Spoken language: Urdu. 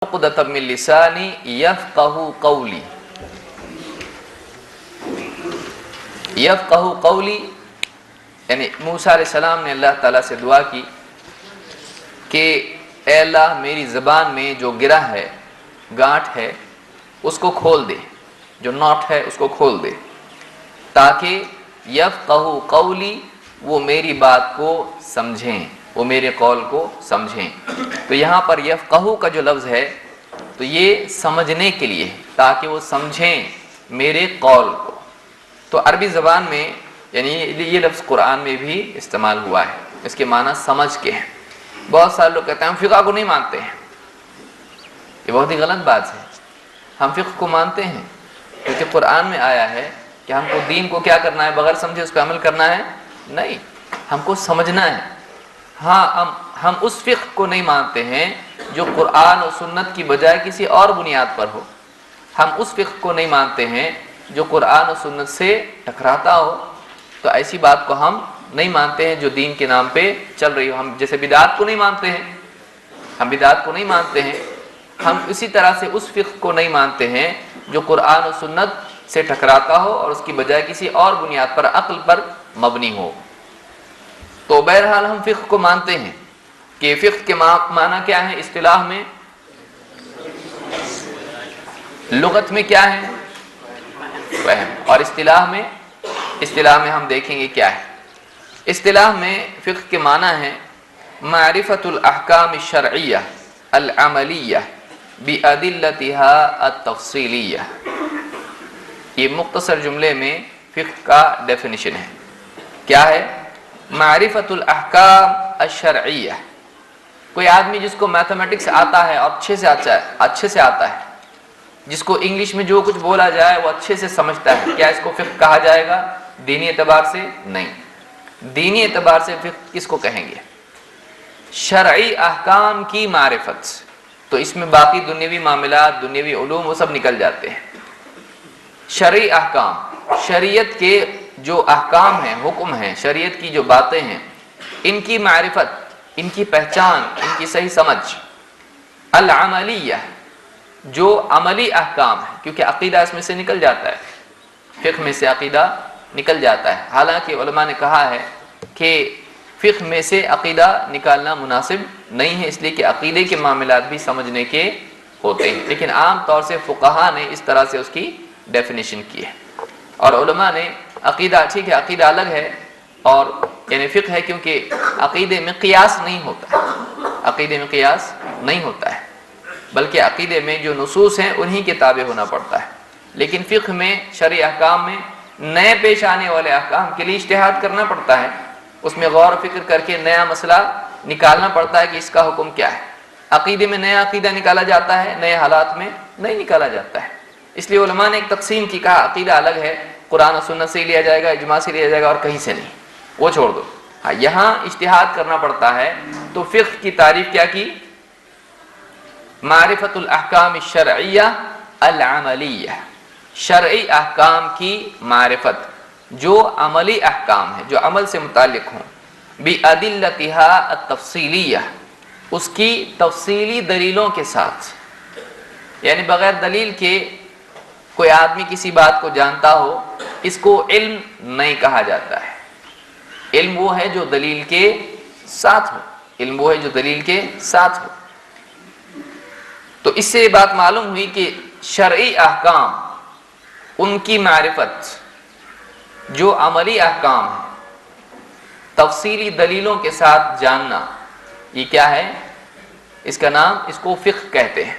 عقدۃ من لسانی یفقہوا قولی. یفقہوا قولی یعنی موسیٰ علیہ السلام نے اللہ تعالیٰ سے دعا کی کہ اے اللہ میری زبان میں جو گرہ ہے، گانٹھ ہے، اس کو کھول دے، جو ناٹ ہے اس کو کھول دے، تاکہ یفقہوا قولی، وہ میری بات کو سمجھیں، وہ میرے قول کو سمجھیں. تو یہاں پر یفقہوا کا جو لفظ ہے تو یہ سمجھنے کے لیے، تاکہ وہ سمجھیں میرے قول کو. تو عربی زبان میں یعنی یہ لفظ قرآن میں بھی استعمال ہوا ہے، اس کے معنی سمجھ کے ہیں. بہت سارے لوگ کہتے ہیں ہم فقہ کو نہیں مانتے ہیں. یہ بہت ہی غلط بات ہے. ہم فقہ کو مانتے ہیں کیونکہ قرآن میں آیا ہے کہ ہم کو دین کو کیا کرنا ہے، بغیر سمجھے اس پہ عمل کرنا ہے نہیں، ہم کو سمجھنا ہے. ہاں ہم اس فقہ کو نہیں مانتے ہیں جو قرآن و سنت کی بجائے کسی اور بنیاد پر ہو. ہم اس فقہ کو نہیں مانتے ہیں جو قرآن و سنت سے ٹکراتا ہو. تو ایسی بات کو ہم نہیں مانتے ہیں جو دین کے نام پہ چل رہی ہو. ہم جیسے بدعات کو نہیں مانتے ہیں، ہم بدعات کو نہیں مانتے ہیں. ہم اسی طرح سے اس فقہ کو نہیں مانتے ہیں جو قرآن و سنت سے ٹکراتا ہو اور اس کی بجائے کسی اور بنیاد پر، عقل پر مبنی ہو. تو بہرحال ہم فقہ کو مانتے ہیں کہ فقہ کے معنی کیا ہے اصطلاح میں، لغت میں کیا ہے فہم، اور اصطلاح میں ہم دیکھیں گے کیا ہے. اصطلاح میں فقہ کے معنی ہے معرفت الاحکام الشرعیہ العملیہ بأدلتها التفصیلیہ. یہ مختصر جملے میں فقہ کا ڈیفینیشن ہے. کیا ہے؟ معرفت الاحکام الشرعیہ. کوئی آدمی جس کو میتھمیٹکس آتا ہے اور اچھے سے آتا ہے، جس کو انگلش میں جو کچھ بولا جائے وہ اچھے سے سمجھتا ہے، کیا اس کو فقہ کہا جائے گا؟ دینی اعتبار سے نہیں. دینی اعتبار سے فقہ کس کو کہیں گے؟ شرعی احکام کی معرفت. تو اس میں باقی دنیوی معاملات، دنیوی علوم وہ سب نکل جاتے ہیں. شرعی احکام، شریعت کے جو احکام ہیں، حکم ہیں، شریعت کی جو باتیں ہیں، ان کی معرفت، ان کی پہچان، ان کی صحیح سمجھ. العملیہ، جو عملی احکام ہے، کیونکہ عقیدہ اس میں سے نکل جاتا ہے، فقہ میں سے عقیدہ نکل جاتا ہے. حالانکہ علماء نے کہا ہے کہ فقہ میں سے عقیدہ نکالنا مناسب نہیں ہے، اس لیے کہ عقیدے کے معاملات بھی سمجھنے کے ہوتے ہیں. لیکن عام طور سے فقہا نے اس طرح سے اس کی ڈیفینیشن کی ہے. اور علماء نے عقیدہ، ٹھیک ہے عقیدہ الگ ہے اور یعنی فقہ ہے، کیونکہ عقیدے میں قیاس نہیں ہوتا ہے، عقیدے میں قیاس نہیں ہوتا ہے، بلکہ عقیدے میں جو نصوص ہیں انہی کے تابع ہونا پڑتا ہے. لیکن فقہ میں، شرعی احکام میں نئے پیش آنے والے احکام کے لیے اجتہاد کرنا پڑتا ہے، اس میں غور و فکر کر کے نیا مسئلہ نکالنا پڑتا ہے کہ اس کا حکم کیا ہے. عقیدے میں نیا عقیدہ نکالا جاتا ہے، نئے حالات میں نہیں نکالا جاتا ہے. اس لیے علماء نے ایک تقسیم کی، کہا عقیدہ الگ ہے، قرآن و سنت سے ہی لیا جائے گا، اجماع سے لیا جائے گا اور کہیں سے نہیں، وہ چھوڑ دو. ہاں یہاں اجتہاد کرنا پڑتا ہے. تو فقہ کی تعریف کیا کی؟ معرفت الاحکام الشرعیہ العملیہ، شرعی احکام کی معرفت جو عملی احکام ہیں، جو عمل سے متعلق ہوں. بأدلتها التفصیلیہ، اس کی تفصیلی دلیلوں کے ساتھ. یعنی بغیر دلیل کے کوئی آدمی کسی بات کو جانتا ہو، اس کو علم نہیں کہا جاتا ہے. علم وہ ہے جو دلیل کے ساتھ ہو، علم وہ ہے جو دلیل کے ساتھ ہو. تو اس سے یہ بات معلوم ہوئی کہ شرعی احکام، ان کی معرفت جو عملی احکام ہیں، تفصیلی دلیلوں کے ساتھ جاننا، یہ کیا ہے؟ اس کا نام، اس کو فقہ کہتے ہیں.